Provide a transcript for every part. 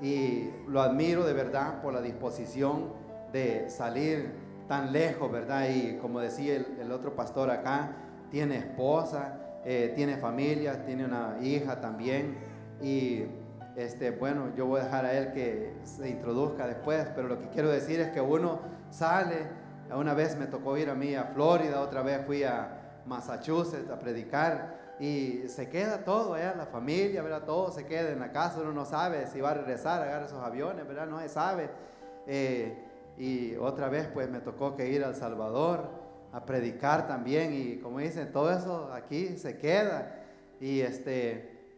y lo admiro de verdad por la disposición de salir tan lejos, ¿verdad? Y como decía el otro pastor acá, tiene esposa, tiene familia, tiene una hija también. Y bueno, yo voy a dejar a él que se introduzca después, pero lo que quiero decir es que uno sale. Una vez me tocó ir a mí a Florida, otra vez fui a Massachusetts a predicar, y se queda todo allá, la familia, ¿verdad? Todo se queda en la casa, uno no sabe si va a regresar, agarra esos aviones, ¿verdad? No se sabe. Y otra vez pues me tocó que ir a El Salvador a predicar también, y como dicen, todo eso aquí se queda. Y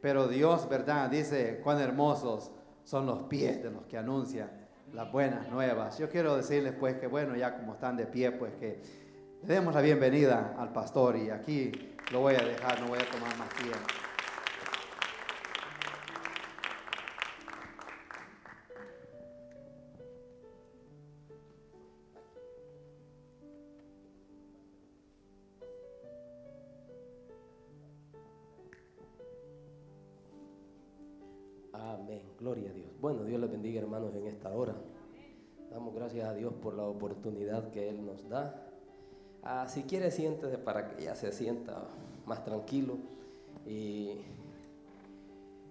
pero Dios, ¿verdad? Dice, cuán hermosos son los pies de los que anuncian las buenas nuevas. Yo quiero decirles pues que bueno, ya como están de pie, pues que le demos la bienvenida al pastor, y aquí lo voy a dejar, no voy a tomar más tiempo. Amén, gloria a Dios. Bueno, Dios les bendiga, hermanos, en esta hora. Damos gracias a Dios por la oportunidad que Él nos da. Si quiere, siéntese para que ya se sienta más tranquilo. Y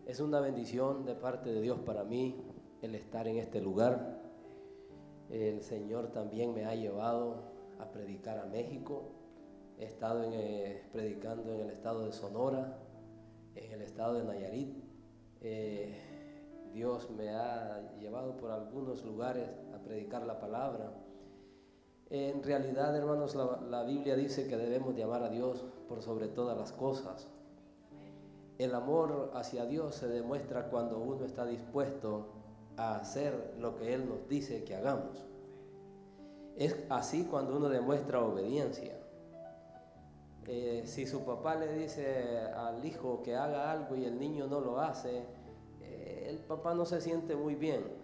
es una bendición de parte de Dios para mí el estar en este lugar. El Señor también me ha llevado a predicar a México. He estado predicando en el estado de Sonora, en el estado de Nayarit. Dios me ha llevado por algunos lugares a predicar la palabra. En realidad, hermanos, la Biblia dice que debemos de amar a Dios por sobre todas las cosas. El amor hacia Dios se demuestra cuando uno está dispuesto a hacer lo que Él nos dice que hagamos. Es así cuando uno demuestra obediencia. Si su papá le dice al hijo que haga algo y el niño no lo hace, el papá no se siente muy bien.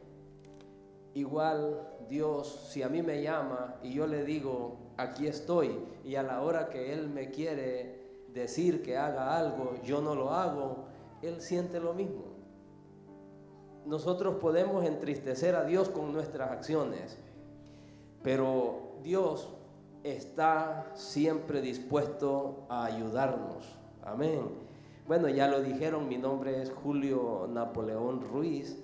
Igual Dios, si a mí me llama y yo le digo, aquí estoy, y a la hora que Él me quiere decir que haga algo, yo no lo hago, Él siente lo mismo. Nosotros podemos entristecer a Dios con nuestras acciones, pero Dios está siempre dispuesto a ayudarnos. Amén. Bueno, ya lo dijeron, mi nombre es Julio Napoleón Ruiz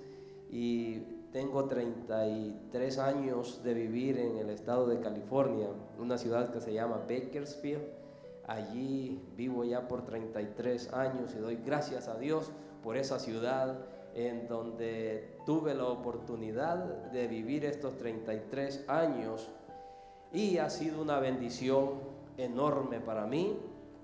y tengo 33 años de vivir en el estado de California, una ciudad que se llama Bakersfield. Allí vivo ya por 33 años y doy gracias a Dios por esa ciudad en donde tuve la oportunidad de vivir estos 33 años, y ha sido una bendición enorme para mí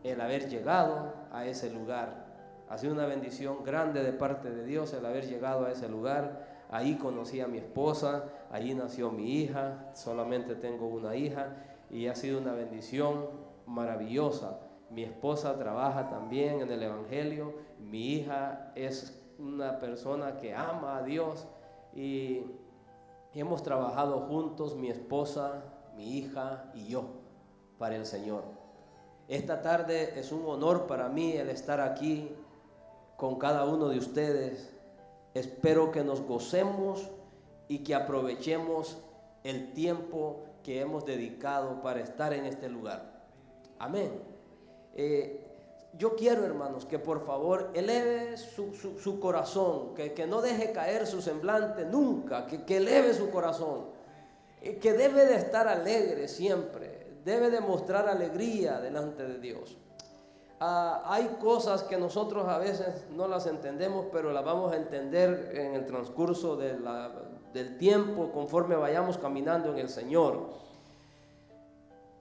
el haber llegado a ese lugar. Ha sido una bendición grande de parte de Dios el haber llegado a ese lugar. Ahí conocí a mi esposa, allí nació mi hija, solamente tengo una hija, y ha sido una bendición maravillosa. Mi esposa trabaja también en el Evangelio, mi hija es una persona que ama a Dios, y hemos trabajado juntos, mi esposa, mi hija y yo, para el Señor. Esta tarde es un honor para mí el estar aquí con cada uno de ustedes. Espero que nos gocemos y que aprovechemos el tiempo que hemos dedicado para estar en este lugar. Amén. Yo quiero, hermanos, que por favor eleve su corazón, que no deje caer su semblante nunca, que eleve su corazón, que debe de estar alegre siempre, debe de mostrar alegría delante de Dios. Hay cosas que nosotros a veces no las entendemos, pero las vamos a entender en el transcurso del tiempo, conforme vayamos caminando en el Señor.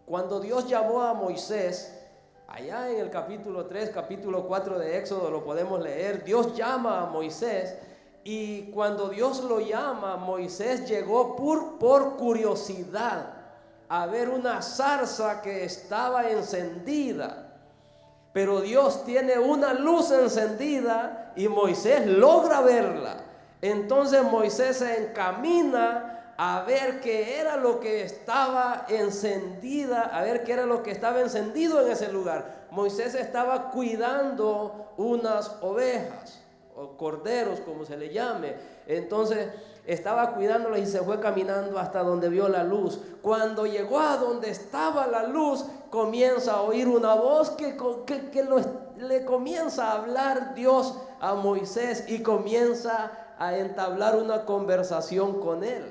Cuando Dios llamó a Moisés, allá en el capítulo 3, capítulo 4 de Éxodo lo podemos leer, Dios llama a Moisés, y cuando Dios lo llama, Moisés llegó por curiosidad a ver una zarza que estaba encendida. Pero Dios tiene una luz encendida y Moisés logra verla. Entonces Moisés se encamina a ver qué era lo que estaba encendida, a ver qué era lo que estaba encendido en ese lugar. Moisés estaba cuidando unas ovejas o corderos, como se le llame. Entonces estaba cuidándolos y se fue caminando hasta donde vio la luz. Cuando llegó a donde estaba la luz, comienza a oír una voz que le comienza a hablar Dios a Moisés y comienza a entablar una conversación con él.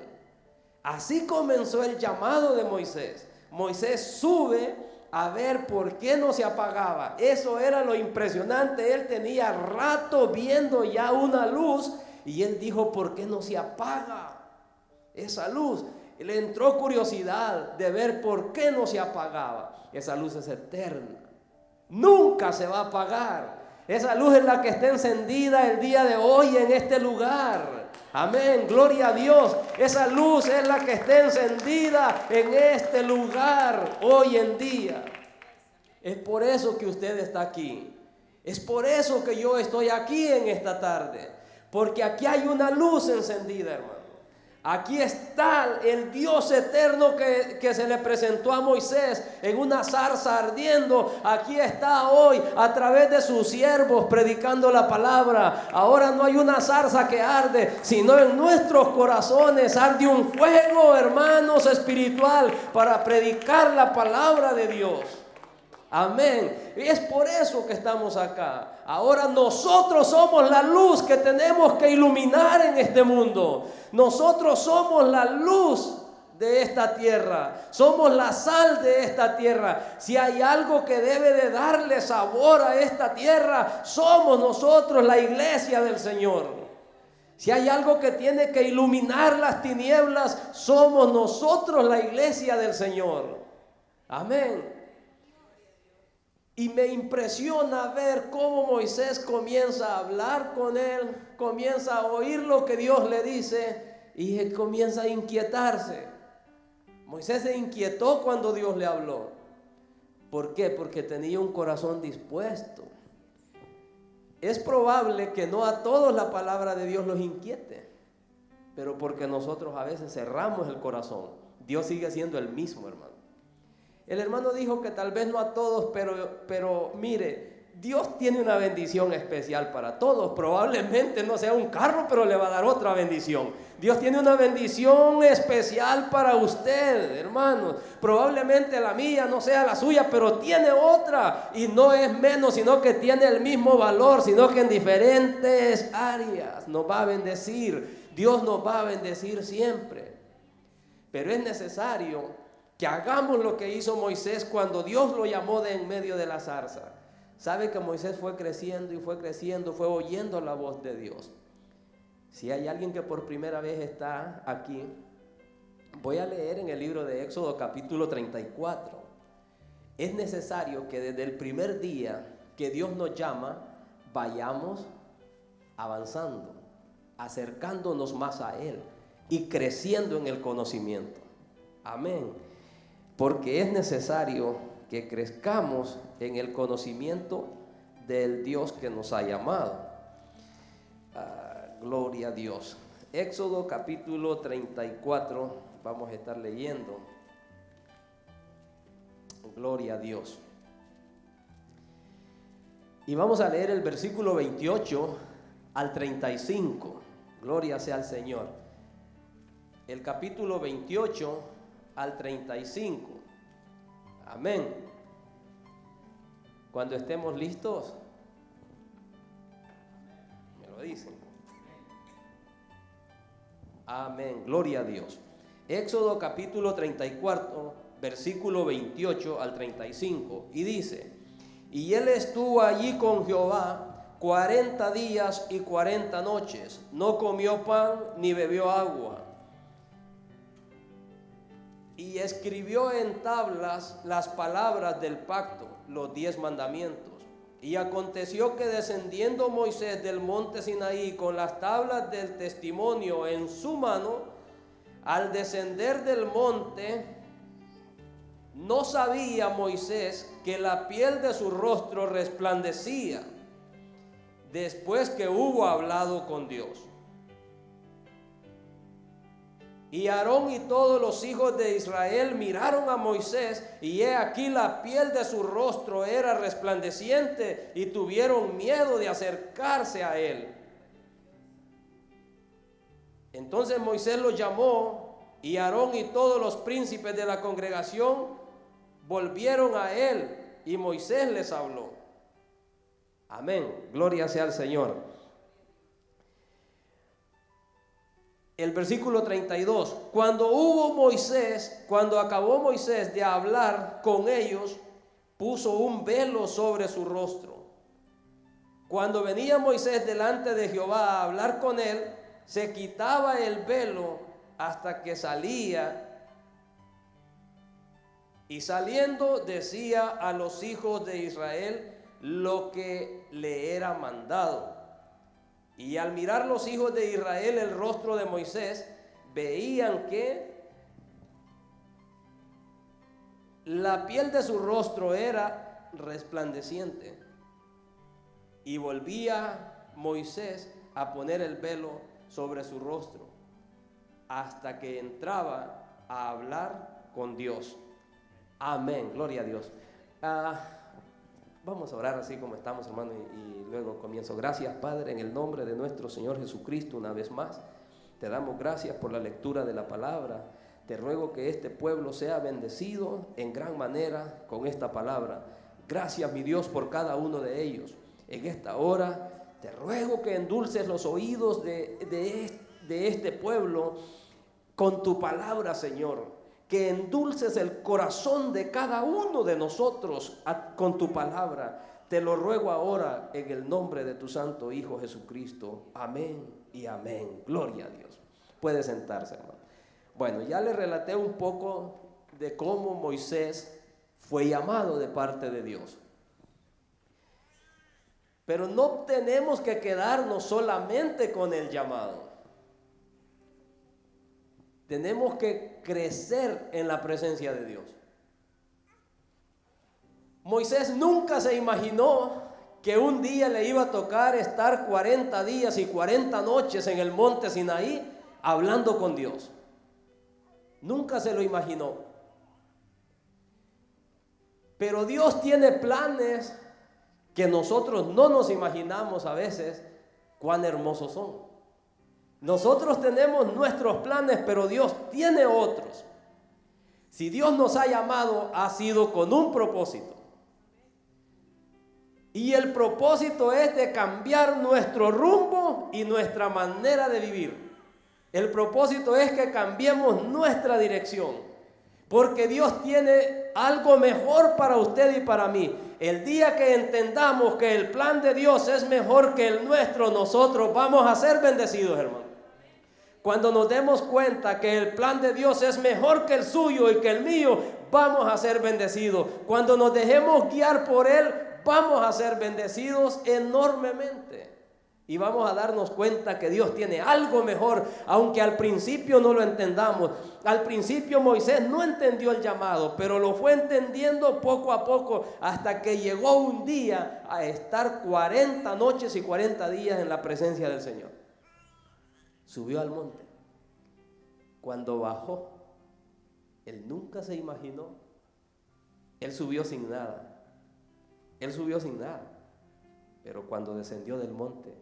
Así comenzó el llamado de Moisés. Moisés sube a ver por qué no se apagaba. Eso era lo impresionante. Él tenía rato viendo ya una luz y él dijo: ¿por qué no se apaga esa luz? Le entró curiosidad de ver por qué no se apagaba. Esa luz es eterna, nunca se va a apagar. Esa luz es la que está encendida el día de hoy en este lugar. Amén, gloria a Dios. Esa luz es la que está encendida en este lugar hoy en día. Es por eso que usted está aquí. Es por eso que yo estoy aquí en esta tarde. Porque aquí hay una luz encendida, hermano. Aquí está el Dios eterno que se le presentó a Moisés en una zarza ardiendo. Aquí está hoy a través de sus siervos predicando la palabra. Ahora no hay una zarza que arde, sino en nuestros corazones arde un fuego, hermanos, espiritual para predicar la palabra de Dios. Amén. Y es por eso que estamos acá. Ahora nosotros somos la luz que tenemos que iluminar en este mundo. Nosotros somos la luz de esta tierra. Somos la sal de esta tierra. Si hay algo que debe de darle sabor a esta tierra, somos nosotros, la iglesia del Señor. Si hay algo que tiene que iluminar las tinieblas, somos nosotros, la iglesia del Señor. Amén. Y me impresiona ver cómo Moisés comienza a hablar con él, comienza a oír lo que Dios le dice y él comienza a inquietarse. Moisés se inquietó cuando Dios le habló. ¿Por qué? Porque tenía un corazón dispuesto. Es probable que no a todos la palabra de Dios los inquiete, pero porque nosotros a veces cerramos el corazón. Dios sigue siendo el mismo, hermano. El hermano dijo que tal vez no a todos, pero mire, Dios tiene una bendición especial para todos. Probablemente no sea un carro, pero le va a dar otra bendición. Dios tiene una bendición especial para usted, hermanos. Probablemente la mía no sea la suya, pero tiene otra. Y no es menos, sino que tiene el mismo valor, sino que en diferentes áreas nos va a bendecir. Dios nos va a bendecir siempre. Pero es necesario que hagamos lo que hizo Moisés cuando Dios lo llamó de en medio de la zarza. Sabe que Moisés fue creciendo y fue creciendo, fue oyendo la voz de Dios. Si hay alguien que por primera vez está aquí, voy a leer en el libro de Éxodo capítulo 34. Es necesario que desde el primer día que Dios nos llama, vayamos avanzando, acercándonos más a Él y creciendo en el conocimiento. Amén. Porque es necesario que crezcamos en el conocimiento del Dios que nos ha llamado. Gloria a Dios. Éxodo capítulo 34, vamos a estar leyendo. Gloria a Dios. Y vamos a leer el versículo 28 al 35. Gloria sea al Señor. El capítulo 28 al 35. Amén. Cuando estemos listos, me lo dicen. Amén. Gloria a Dios. Éxodo capítulo 34, versículo 28 al 35. Y dice: y él estuvo allí con Jehová 40 días y 40 noches. No comió pan ni bebió agua. Y escribió en tablas las palabras del pacto, los 10 mandamientos. Y aconteció que descendiendo Moisés del monte Sinaí con las tablas del testimonio en su mano, al descender del monte, no sabía Moisés que la piel de su rostro resplandecía después que hubo hablado con Dios. Y Aarón y todos los hijos de Israel miraron a Moisés, y he aquí la piel de su rostro era resplandeciente, y tuvieron miedo de acercarse a él. Entonces Moisés los llamó, y Aarón y todos los príncipes de la congregación volvieron a él, y Moisés les habló. Amén, gloria sea al Señor. El versículo 32, cuando acabó Moisés de hablar con ellos, puso un velo sobre su rostro. Cuando venía Moisés delante de Jehová a hablar con él, se quitaba el velo hasta que salía, y saliendo decía a los hijos de Israel lo que le era mandado. Y al mirar los hijos de Israel el rostro de Moisés, veían que la piel de su rostro era resplandeciente. Y volvía Moisés a poner el velo sobre su rostro hasta que entraba a hablar con Dios. Amén, gloria a Dios. Vamos a orar así como estamos, hermano, y luego comienzo. Gracias, Padre, en el nombre de nuestro Señor Jesucristo, una vez más te damos gracias por la lectura de la palabra. Te ruego que este pueblo sea bendecido en gran manera con esta palabra. Gracias, mi Dios, por cada uno de ellos. En esta hora te ruego que endulces los oídos de este pueblo con tu palabra, Señor. Que endulces el corazón de cada uno de nosotros con tu palabra. Te lo ruego ahora en el nombre de tu santo Hijo Jesucristo. Amén y amén. Gloria a Dios. Puede sentarse, hermano. Bueno, ya le relaté un poco de cómo Moisés fue llamado de parte de Dios. Pero no tenemos que quedarnos solamente con el llamado. Tenemos que crecer en la presencia de Dios. Moisés nunca se imaginó que un día le iba a tocar estar 40 días y 40 noches en el monte Sinaí hablando con Dios. Nunca se lo imaginó. Pero Dios tiene planes que nosotros no nos imaginamos a veces cuán hermosos son. Nosotros tenemos nuestros planes, pero Dios tiene otros. Si Dios nos ha llamado, ha sido con un propósito. Y el propósito es de cambiar nuestro rumbo y nuestra manera de vivir. El propósito es que cambiemos nuestra dirección. Porque Dios tiene algo mejor para usted y para mí. El día que entendamos que el plan de Dios es mejor que el nuestro, nosotros vamos a ser bendecidos, hermano. Cuando nos demos cuenta que el plan de Dios es mejor que el suyo y que el mío, vamos a ser bendecidos. Cuando nos dejemos guiar por Él, vamos a ser bendecidos enormemente. Y vamos a darnos cuenta que Dios tiene algo mejor, aunque al principio no lo entendamos. Al principio Moisés no entendió el llamado, pero lo fue entendiendo poco a poco hasta que llegó un día a estar 40 noches y 40 días en la presencia del Señor. Subió al monte. Cuando bajó, él nunca se imaginó. Él subió sin nada. Él subió sin nada. Pero cuando descendió del monte,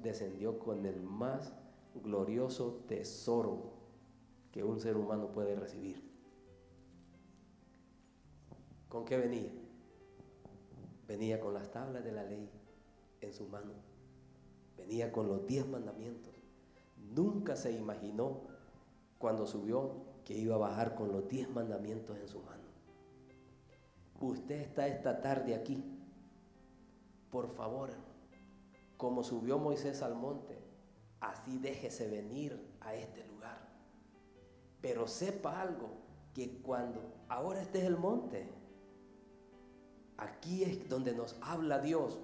descendió con el más glorioso tesoro que un ser humano puede recibir. ¿Con qué venía? Venía con las tablas de la ley en su mano. Venía con los 10 mandamientos. Nunca se imaginó cuando subió que iba a bajar con los 10 mandamientos en su mano. Usted está esta tarde aquí. Por favor, como subió Moisés al monte, así déjese venir a este lugar. Pero sepa algo, que cuando ahora este es el monte, aquí es donde nos habla Dios.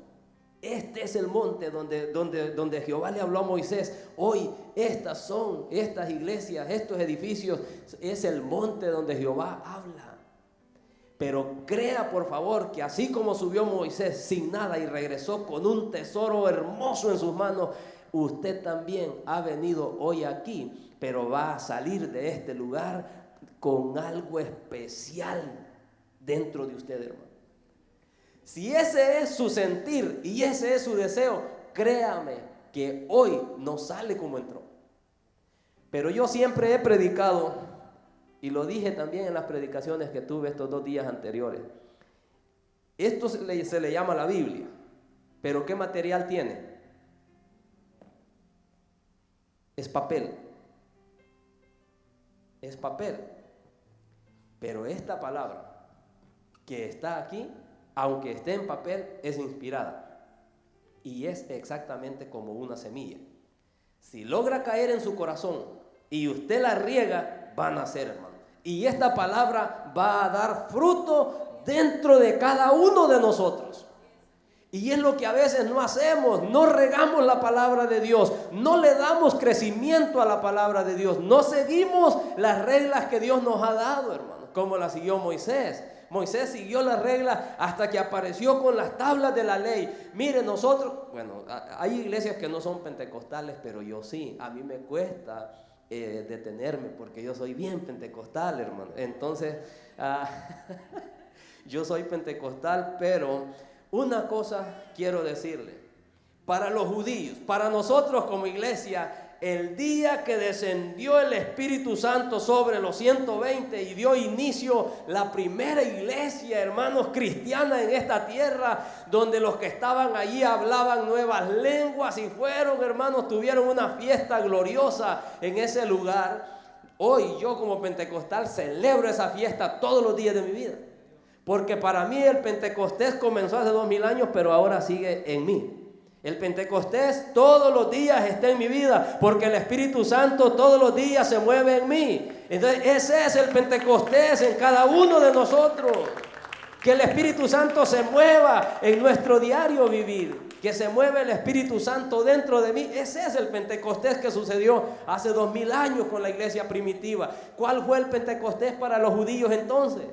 Este es el monte donde Jehová le habló a Moisés. Hoy estas iglesias, estos edificios, es el monte donde Jehová habla. Pero crea, por favor, que así como subió Moisés sin nada y regresó con un tesoro hermoso en sus manos, usted también ha venido hoy aquí, pero va a salir de este lugar con algo especial dentro de usted, hermano. Si ese es su sentir y ese es su deseo, créame que hoy no sale como entró. Pero yo siempre he predicado, y lo dije también en las predicaciones que tuve estos 2 días anteriores. Esto se le llama la Biblia, pero ¿qué material tiene? Es papel. Es papel. Pero esta palabra que está aquí, aunque esté en papel, es inspirada. Y es exactamente como una semilla. Si logra caer en su corazón y usted la riega, va a nacer, hermano. Y esta palabra va a dar fruto dentro de cada uno de nosotros. Y es lo que a veces no hacemos, no regamos la palabra de Dios, no le damos crecimiento a la palabra de Dios, no seguimos las reglas que Dios nos ha dado, hermano, como las siguió Moisés. Moisés siguió las reglas hasta que apareció con las tablas de la ley. Mire, nosotros, bueno, hay iglesias que no son pentecostales, pero yo sí, a mí me cuesta detenerme porque yo soy bien pentecostal, hermano. Entonces, yo soy pentecostal, pero una cosa quiero decirle, para los judíos, para nosotros como iglesia, el día que descendió el Espíritu Santo sobre los 120 y dio inicio la primera iglesia, hermanos, cristiana en esta tierra, donde los que estaban allí hablaban nuevas lenguas y fueron, hermanos, tuvieron una fiesta gloriosa en ese lugar. Hoy yo como pentecostal celebro esa fiesta todos los días de mi vida. Porque para mí el Pentecostés comenzó hace 2000 años, pero ahora sigue en mí. El Pentecostés todos los días está en mi vida, porque el Espíritu Santo todos los días se mueve en mí. Entonces ese es el Pentecostés en cada uno de nosotros. Que el Espíritu Santo se mueva en nuestro diario vivir. Que se mueva el Espíritu Santo dentro de mí. Ese es el Pentecostés que sucedió hace 2000 años con la iglesia primitiva. ¿Cuál fue el Pentecostés para los judíos entonces?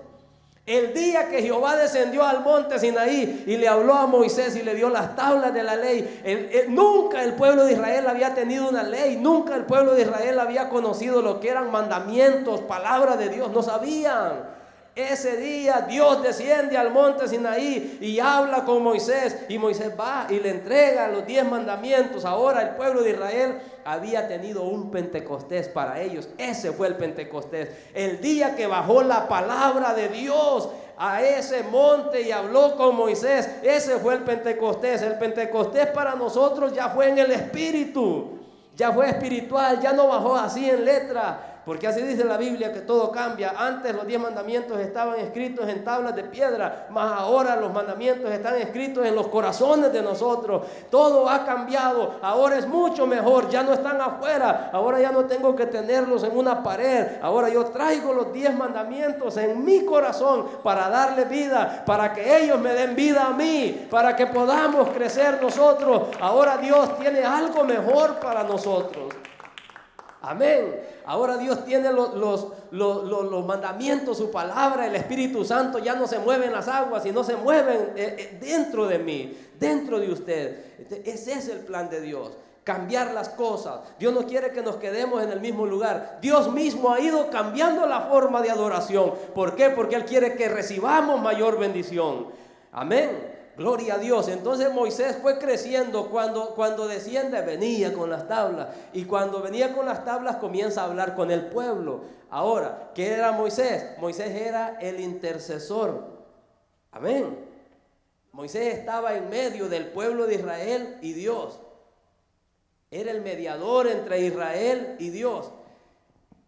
El día que Jehová descendió al monte Sinaí y le habló a Moisés y le dio las tablas de la ley. Nunca el pueblo de Israel había tenido una ley. Nunca el pueblo de Israel había conocido lo que eran mandamientos, palabras de Dios. No sabían. Ese día Dios desciende al monte Sinaí y habla con Moisés. Y Moisés va y le entrega los 10 mandamientos. Ahora el pueblo de Israel había tenido un Pentecostés para ellos. Ese fue el Pentecostés. El día que bajó la palabra de Dios a ese monte y habló con Moisés. Ese fue el Pentecostés. El Pentecostés para nosotros ya fue en el Espíritu. Ya fue espiritual. Ya no bajó así en letra. Porque así dice la Biblia que todo cambia. Antes los 10 mandamientos estaban escritos en tablas de piedra, mas ahora los mandamientos están escritos en los corazones de nosotros. Todo ha cambiado. Ahora es mucho mejor. Ya no están afuera. Ahora ya no tengo que tenerlos en una pared. Ahora yo traigo los 10 mandamientos en mi corazón para darle vida, para que ellos me den vida a mí, para que podamos crecer nosotros. Ahora Dios tiene algo mejor para nosotros. Amén. Ahora Dios tiene los mandamientos, su palabra, el Espíritu Santo ya no se mueve en las aguas, sino se mueven dentro de mí, dentro de usted. Ese es el plan de Dios, cambiar las cosas. Dios no quiere que nos quedemos en el mismo lugar. Dios mismo ha ido cambiando la forma de adoración. ¿Por qué? Porque Él quiere que recibamos mayor bendición. Amén. Gloria a Dios. Entonces Moisés fue creciendo. Cuando desciende venía con las tablas, y cuando venía con las tablas comienza a hablar con el pueblo. Ahora, ¿qué era Moisés? Moisés era el intercesor. Amén. Moisés estaba en medio del pueblo de Israel y Dios. Era el mediador entre Israel y Dios.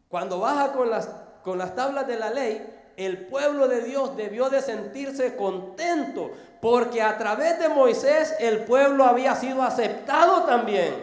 Cuando baja con las tablas de la ley, el pueblo de Dios debió de sentirse contento, porque a través de Moisés el pueblo había sido aceptado también.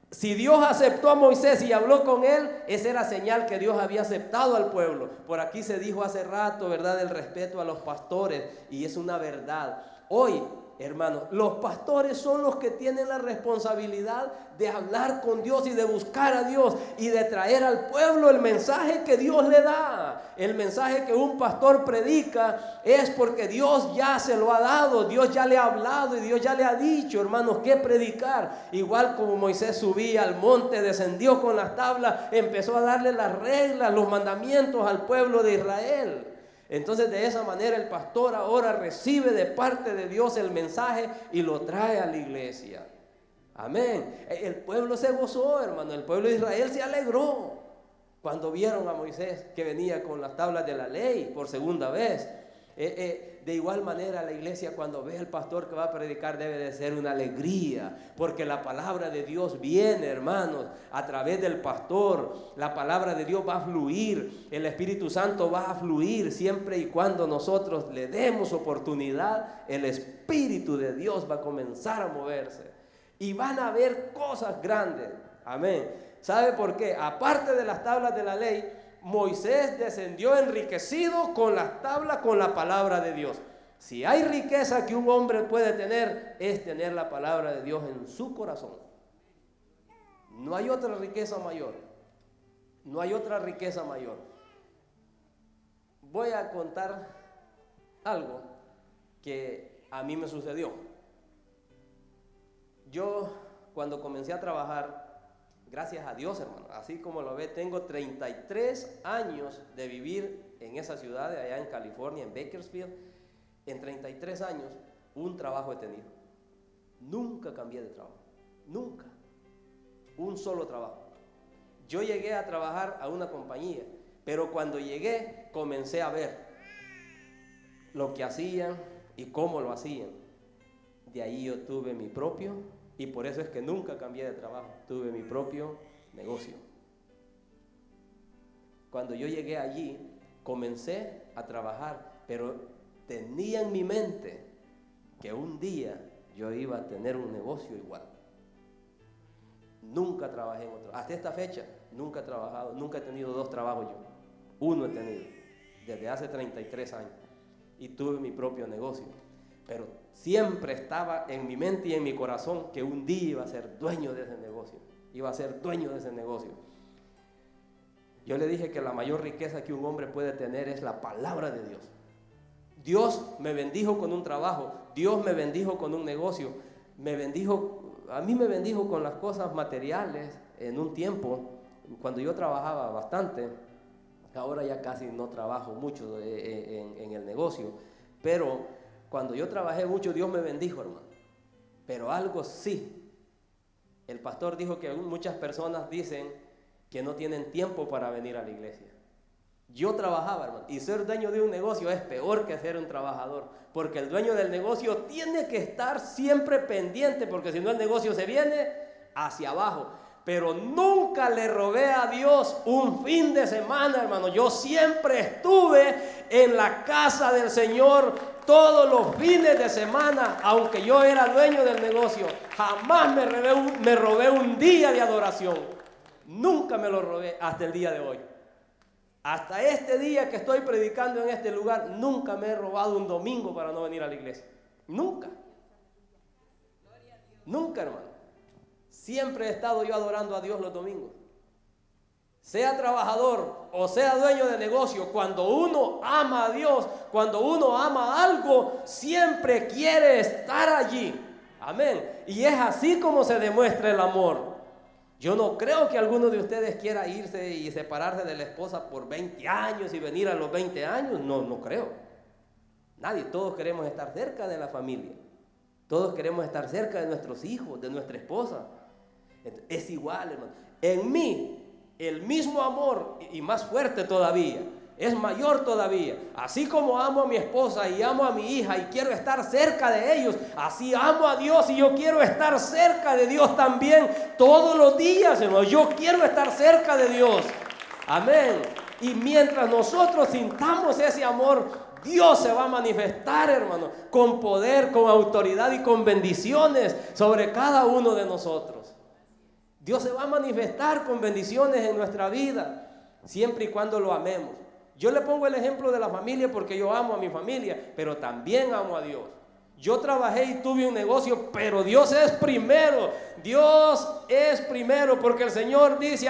Si Dios aceptó a Moisés y habló con él, esa era señal que Dios había aceptado al pueblo. Por aquí se dijo hace rato, ¿verdad?, el respeto a los pastores, y es una verdad. Hoy, hermanos, los pastores son los que tienen la responsabilidad de hablar con Dios y de buscar a Dios y de traer al pueblo el mensaje que Dios le da. El mensaje que un pastor predica es porque Dios ya se lo ha dado, Dios ya le ha hablado y Dios ya le ha dicho, hermanos, qué predicar. Igual como Moisés subía al monte, descendió con las tablas, empezó a darle las reglas, los mandamientos al pueblo de Israel. Entonces de esa manera el pastor ahora recibe de parte de Dios el mensaje y lo trae a la iglesia. Amén. El pueblo se gozó, hermano. El pueblo de Israel se alegró cuando vieron a Moisés que venía con las tablas de la ley por segunda vez. De igual manera la iglesia, cuando ve al pastor que va a predicar, debe de ser una alegría, porque la palabra de Dios viene, hermanos, a través del pastor. La palabra de Dios va a fluir, el Espíritu Santo va a fluir siempre y cuando nosotros le demos oportunidad. El Espíritu de Dios va a comenzar a moverse y van a haber cosas grandes. Amén. ¿Sabe por qué? Aparte de las tablas de la ley, Moisés descendió enriquecido con las tablas, con la palabra de Dios. Si hay riqueza que un hombre puede tener, es tener la palabra de Dios en su corazón. No hay otra riqueza mayor. No hay otra riqueza mayor. Voy a contar algo que a mí me sucedió. Yo, cuando comencé a trabajar, gracias a Dios, hermano, así como lo ve, tengo 33 años de vivir en esa ciudad de allá en California, en Bakersfield. En 33 años, un trabajo he tenido. Nunca cambié de trabajo, nunca. Un solo trabajo. Yo llegué a trabajar a una compañía, pero cuando llegué comencé a ver lo que hacían y cómo lo hacían. De ahí yo tuve mi propio, y por eso es que nunca cambié de trabajo, tuve mi propio negocio. Cuando yo llegué allí, comencé a trabajar, pero tenía en mi mente que un día yo iba a tener un negocio igual. Nunca trabajé en otro. Hasta esta fecha, nunca he trabajado, nunca he tenido 2 trabajos yo. Uno he tenido, desde hace 33 años. Y tuve mi propio negocio. Pero siempre estaba en mi mente y en mi corazón que un día iba a ser dueño de ese negocio. Iba a ser dueño de ese negocio. Yo le dije que la mayor riqueza que un hombre puede tener es la palabra de Dios. Dios me bendijo con un trabajo. Dios me bendijo con un negocio. A mí me bendijo con las cosas materiales en un tiempo. Cuando yo trabajaba bastante, ahora ya casi no trabajo mucho en el negocio. Pero cuando yo trabajé mucho, Dios me bendijo, hermano. Pero algo sí. El pastor dijo que muchas personas dicen que no tienen tiempo para venir a la iglesia. Yo trabajaba, hermano, y ser dueño de un negocio es peor que ser un trabajador, porque el dueño del negocio tiene que estar siempre pendiente, porque si no el negocio se viene hacia abajo. Pero nunca le robé a Dios un fin de semana, hermano. Yo siempre estuve en la casa del Señor todos los fines de semana, aunque yo era dueño del negocio. Jamás me robé un día de adoración. Nunca me lo robé hasta el día de hoy. Hasta este día que estoy predicando en este lugar, nunca me he robado un domingo para no venir a la iglesia. Nunca. Nunca, hermano. Siempre he estado yo adorando a Dios los domingos. Sea trabajador o sea dueño de negocio, cuando uno ama a Dios, cuando uno ama algo, siempre quiere estar allí. Amén. Y es así como se demuestra el amor. Yo no creo que alguno de ustedes quiera irse y separarse de la esposa por 20 años y venir a los 20 años. No creo. Nadie, todos queremos estar cerca de la familia. Todos queremos estar cerca de nuestros hijos, de nuestra esposa. Es igual, hermano. En mí, el mismo amor, y más fuerte todavía, es mayor todavía. Así como amo a mi esposa y amo a mi hija y quiero estar cerca de ellos, así amo a Dios y yo quiero estar cerca de Dios también todos los días, hermano. Yo quiero estar cerca de Dios. Amén. Y mientras nosotros sintamos ese amor, Dios se va a manifestar, hermano, con poder, con autoridad y con bendiciones sobre cada uno de nosotros. Dios se va a manifestar con bendiciones en nuestra vida, siempre y cuando lo amemos. Yo le pongo el ejemplo de la familia porque yo amo a mi familia, pero también amo a Dios. Yo trabajé y tuve un negocio, pero Dios es primero. Dios es primero, porque el Señor dice,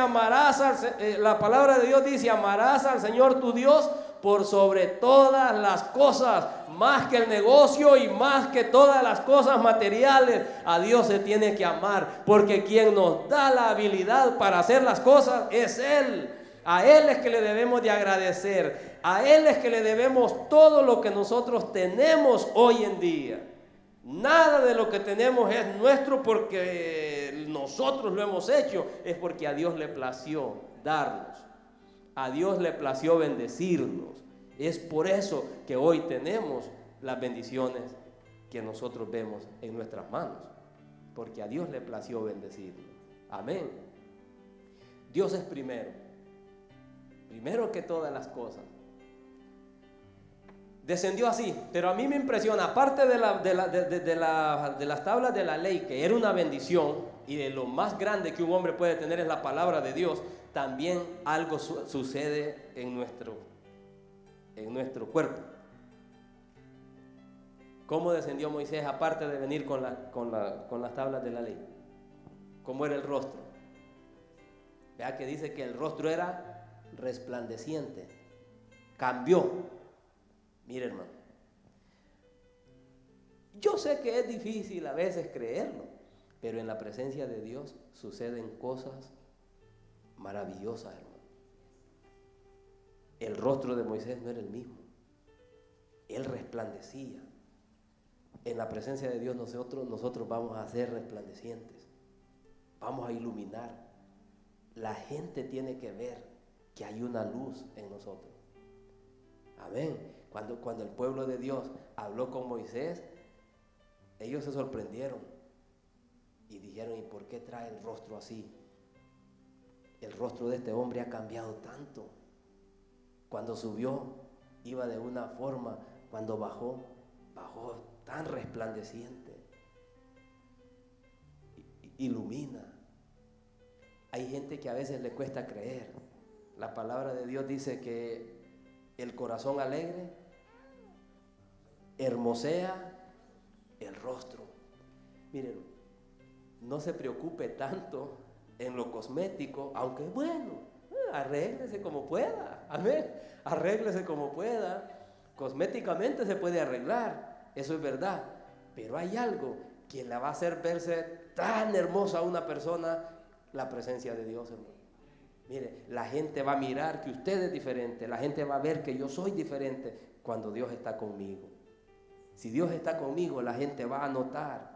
la palabra de Dios dice, amarás al Señor tu Dios por sobre todas las cosas, más que el negocio y más que todas las cosas materiales. A Dios se tiene que amar, porque quien nos da la habilidad para hacer las cosas es Él. A Él es que le debemos de agradecer. A Él es que le debemos todo lo que nosotros tenemos hoy en día. Nada de lo que tenemos es nuestro porque nosotros lo hemos hecho, es porque a Dios le plació darnos. A Dios le plació bendecirnos. Es por eso que hoy tenemos las bendiciones que nosotros vemos en nuestras manos, porque a Dios le plació bendecirnos. Amén. Dios es primero que todas las cosas. Descendió así, pero a mí me impresiona, aparte de las tablas de la ley, que era una bendición, y de lo más grande que un hombre puede tener es la palabra de Dios, también algo sucede en nuestro cuerpo. ¿Cómo descendió Moisés aparte de venir con las tablas de la ley? ¿Cómo era el rostro? Vea que dice que el rostro era resplandeciente, cambió. Mire, hermano, yo sé que es difícil a veces creerlo, pero en la presencia de Dios suceden cosas maravillosas, hermano. El rostro de Moisés no era el mismo, él resplandecía. En la presencia de Dios nosotros vamos a ser resplandecientes, vamos a iluminar. La gente tiene que ver que hay una luz en nosotros. Amén. Cuando el pueblo de Dios habló con Moisés, ellos se sorprendieron y dijeron: ¿y por qué trae el rostro así? El rostro de este hombre ha cambiado tanto. Cuando subió iba de una forma, cuando bajó tan resplandeciente. Ilumina. Hay gente que a veces le cuesta creer. La palabra de Dios dice que el corazón alegre hermosea el rostro. Miren, no se preocupe tanto en lo cosmético, aunque bueno, arréglese como pueda. Amén. Arréglese como pueda. Cosméticamente se puede arreglar, eso es verdad. Pero hay algo que le va a hacer verse tan hermosa a una persona: la presencia de Dios, hermano. Mire, la gente va a mirar que usted es diferente, la gente va a ver que yo soy diferente cuando Dios está conmigo. Si Dios está conmigo, la gente va a notar.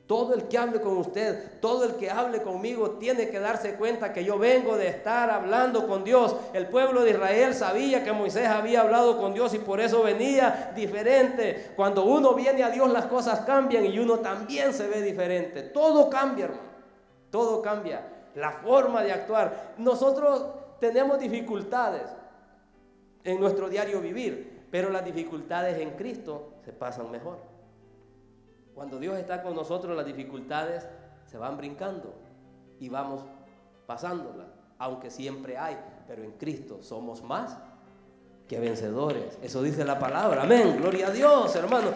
Todo el que hable con usted, todo el que hable conmigo, tiene que darse cuenta que yo vengo de estar hablando con Dios. El pueblo de Israel sabía que Moisés había hablado con Dios y por eso venía diferente. Cuando uno viene a Dios, las cosas cambian y uno también se ve diferente. Todo cambia, hermano. Todo cambia. La forma de actuar. Nosotros tenemos dificultades en nuestro diario vivir, pero las dificultades en Cristo se pasan mejor. Cuando Dios está con nosotros, las dificultades se van brincando y vamos pasándolas, aunque siempre hay, pero en Cristo somos más que vencedores. Eso dice la palabra. Amén, gloria a Dios, hermano.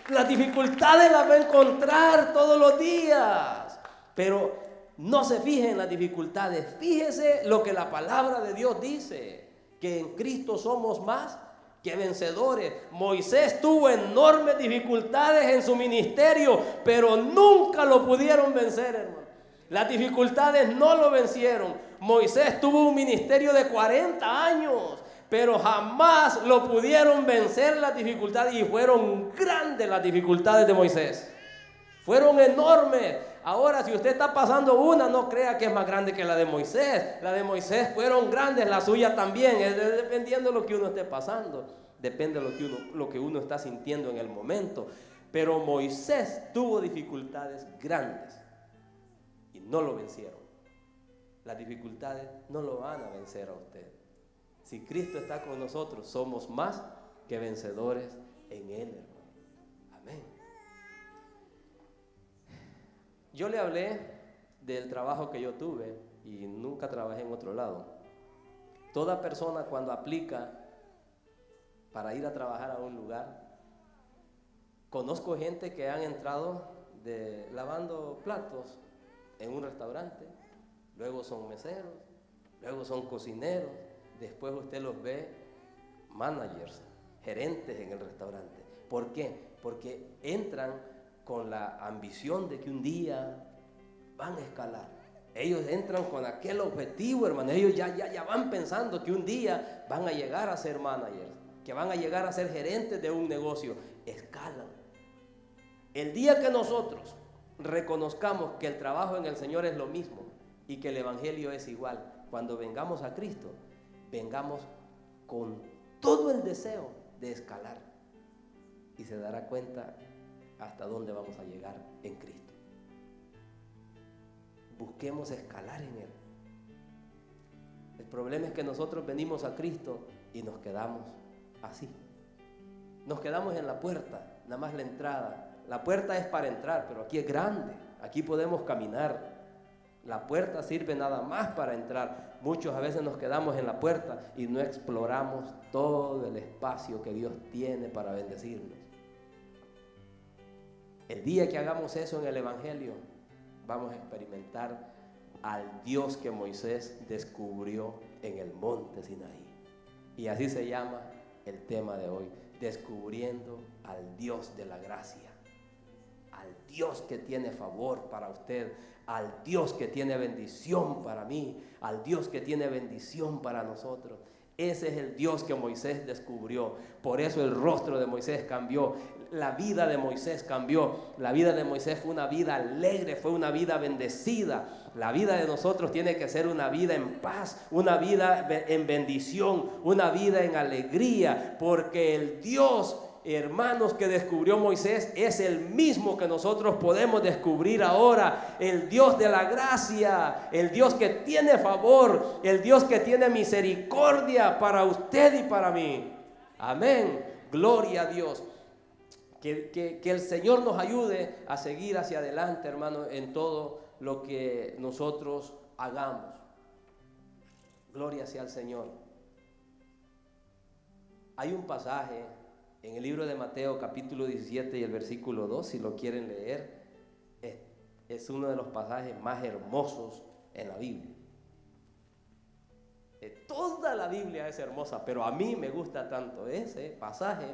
Las dificultades las va a encontrar todos los días, pero no se fije en las dificultades, fíjese lo que la palabra de Dios dice, que en Cristo somos más que vencedores. Moisés tuvo enormes dificultades en su ministerio, pero nunca lo pudieron vencer, hermano. Las dificultades no lo vencieron. Moisés tuvo un ministerio de 40 años, pero jamás lo pudieron vencer las dificultades, y fueron grandes las dificultades de Moisés. Fueron enormes. Ahora, si usted está pasando una, no crea que es más grande que la de Moisés. La de Moisés fueron grandes, la suya también. Es dependiendo de lo que uno esté pasando. Depende de lo que uno está sintiendo en el momento. Pero Moisés tuvo dificultades grandes y no lo vencieron. Las dificultades no lo van a vencer a usted. Si Cristo está con nosotros, somos más que vencedores en Él, hermano. Amén. Yo le hablé del trabajo que yo tuve y nunca trabajé en otro lado. Toda persona cuando aplica para ir a trabajar a un lugar, conozco gente que han entrado lavando platos en un restaurante, luego son meseros, luego son cocineros, después usted los ve managers, gerentes en el restaurante. ¿Por qué? Porque entran con la ambición de que un día van a escalar. Ellos entran con aquel objetivo, hermano. Ellos ya van pensando que un día van a llegar a ser managers, que van a llegar a ser gerentes de un negocio. Escalan. El día que nosotros reconozcamos que el trabajo en el Señor es lo mismo y que el Evangelio es igual. Cuando vengamos a Cristo, vengamos con todo el deseo de escalar y se dará cuenta hasta dónde vamos a llegar en Cristo. Busquemos escalar en Él. El problema es que nosotros venimos a Cristo y nos quedamos así. Nos quedamos en la puerta, nada más la entrada. La puerta es para entrar, pero aquí es grande, aquí podemos caminar. La puerta sirve nada más para entrar. Muchos a veces nos quedamos en la puerta y no exploramos todo el espacio que Dios tiene para bendecirnos. El día que hagamos eso en el Evangelio, vamos a experimentar al Dios que Moisés descubrió en el monte Sinaí. Y así se llama el tema de hoy, descubriendo al Dios de la gracia, al Dios que tiene favor para usted, al Dios que tiene bendición para mí, al Dios que tiene bendición para nosotros. Ese es el Dios que Moisés descubrió. Por eso el rostro de Moisés cambió. La vida de Moisés cambió. La vida de Moisés fue una vida alegre, fue una vida bendecida. La vida de nosotros tiene que ser una vida en paz, una vida en bendición, una vida en alegría, porque el Dios, hermanos, que descubrió Moisés es el mismo que nosotros podemos descubrir ahora. El Dios de la gracia, el Dios que tiene favor, el Dios que tiene misericordia para usted y para mí. Amén. Gloria a Dios. Que el Señor nos ayude a seguir hacia adelante, hermanos, en todo lo que nosotros hagamos. Gloria sea al Señor. Hay un pasaje en el libro de Mateo capítulo 17 y el versículo 2, si lo quieren leer, es uno de los pasajes más hermosos en la Biblia. Toda la Biblia es hermosa, pero a mí me gusta tanto ese pasaje.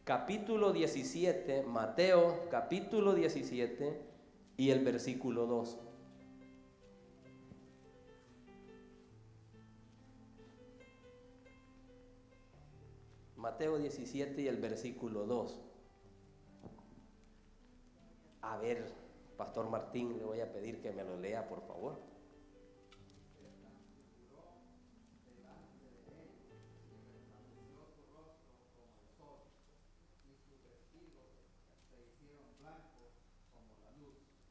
Capítulo 17, Mateo capítulo 17 y el versículo 2. Mateo 17 y el versículo 2. A ver, Pastor Martín, le voy a pedir que me lo lea, por favor.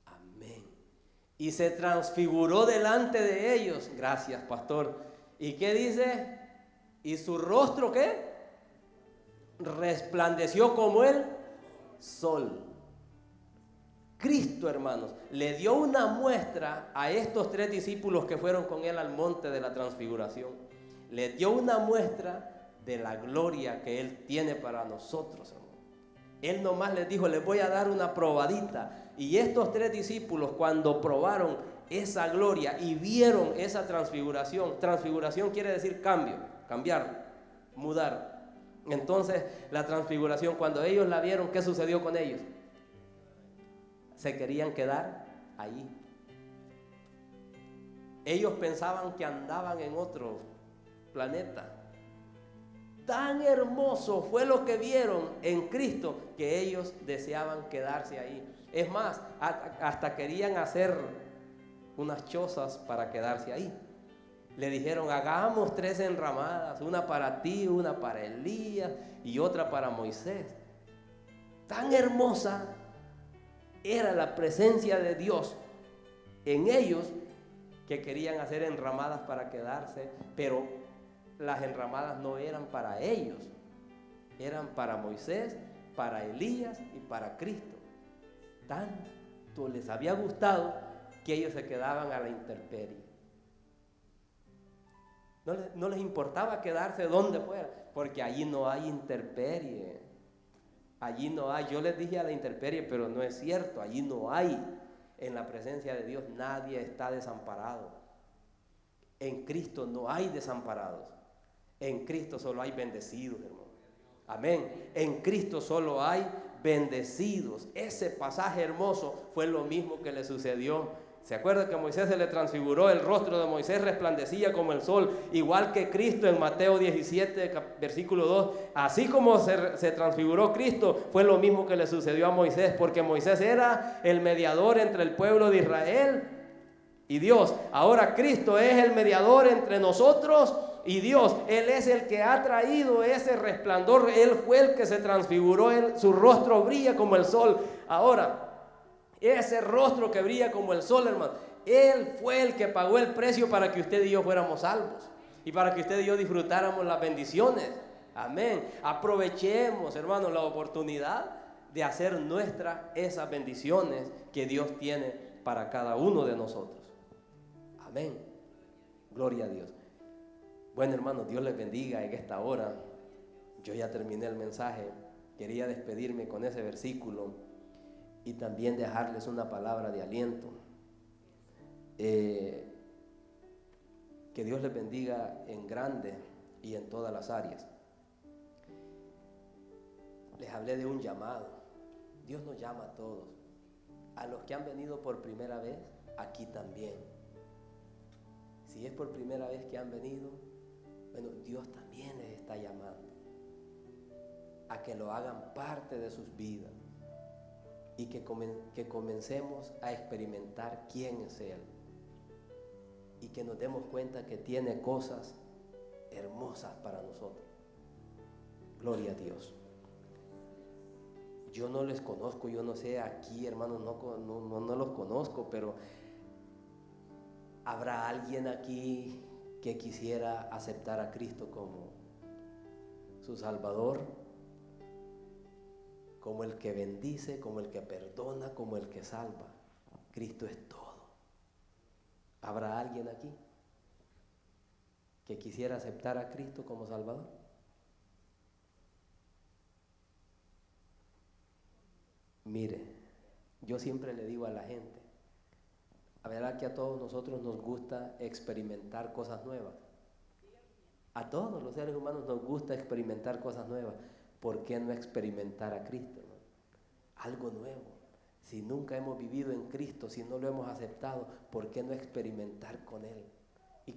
Amén. Y se transfiguró delante de ellos. Gracias, pastor. ¿Y qué dice? ¿Y su rostro qué? Resplandeció como el sol. Cristo, hermanos, le dio una muestra a estos 3 discípulos que fueron con él al monte de la transfiguración. Le dio una muestra de la gloria que él tiene para nosotros, hermanos. Él nomás les dijo, les voy a dar una probadita. Y estos 3 discípulos, cuando probaron esa gloria y vieron esa transfiguración quiere decir cambio, cambiar, mudar. Entonces, la transfiguración, cuando ellos la vieron, ¿qué sucedió con ellos? Se querían quedar ahí. Ellos pensaban que andaban en otro planeta. Tan hermoso fue lo que vieron en Cristo que ellos deseaban quedarse ahí. Es más, hasta querían hacer unas chozas para quedarse ahí. Le dijeron, hagamos 3 enramadas, una para ti, una para Elías y otra para Moisés. Tan hermosa era la presencia de Dios en ellos que querían hacer enramadas para quedarse, pero las enramadas no eran para ellos, eran para Moisés, para Elías y para Cristo. Tanto les había gustado que ellos se quedaban a la intemperie. No les importaba quedarse donde fuera, porque allí no hay intemperie. Allí no hay, yo les dije a la intemperie, pero no es cierto, allí no hay. En la presencia de Dios nadie está desamparado. En Cristo no hay desamparados. En Cristo solo hay bendecidos, hermano. Amén. En Cristo solo hay bendecidos. Ese pasaje hermoso fue lo mismo que le sucedió ¿Se acuerda que a Moisés se le transfiguró? El rostro de Moisés resplandecía como el sol, igual que Cristo en Mateo 17, versículo 2. Así como se transfiguró Cristo, fue lo mismo que le sucedió a Moisés, porque Moisés era el mediador entre el pueblo de Israel y Dios. Ahora Cristo es el mediador entre nosotros y Dios. Él es el que ha traído ese resplandor. Él fue el que se transfiguró. Su rostro brilla como el sol. Ahora, ese rostro que brilla como el sol, hermano, Él fue el que pagó el precio para que usted y yo fuéramos salvos y para que usted y yo disfrutáramos las bendiciones. Amén. Aprovechemos, hermanos, la oportunidad de hacer nuestras esas bendiciones que Dios tiene para cada uno de nosotros. Amén. Gloria a Dios. Bueno, hermanos, Dios les bendiga en esta hora. Yo ya terminé el mensaje. Quería despedirme con ese versículo y también dejarles una palabra de aliento. Que Dios les bendiga en grande y en todas las áreas. Les hablé de un llamado. Dios nos llama a todos. A los que han venido por primera vez, aquí también. Si es por primera vez que han venido, bueno, Dios también les está llamando a que lo hagan parte de sus vidas y que comencemos a experimentar quién es Él y que nos demos cuenta que tiene cosas hermosas para nosotros. Gloria a Dios. Yo no les conozco, yo no sé aquí, hermanos, no los conozco, pero ¿habrá alguien aquí que quisiera aceptar a Cristo como su Salvador? Como el que bendice, como el que perdona, como el que salva. Cristo es todo. ¿Habrá alguien aquí que quisiera aceptar a Cristo como Salvador? Mire, yo siempre le digo a la gente, a verdad que a todos nosotros nos gusta experimentar cosas nuevas. A todos los seres humanos nos gusta experimentar cosas nuevas. ¿Por qué no experimentar a Cristo, hermano? Algo nuevo. Si nunca hemos vivido en Cristo, si no lo hemos aceptado, ¿por qué no experimentar con Él? Y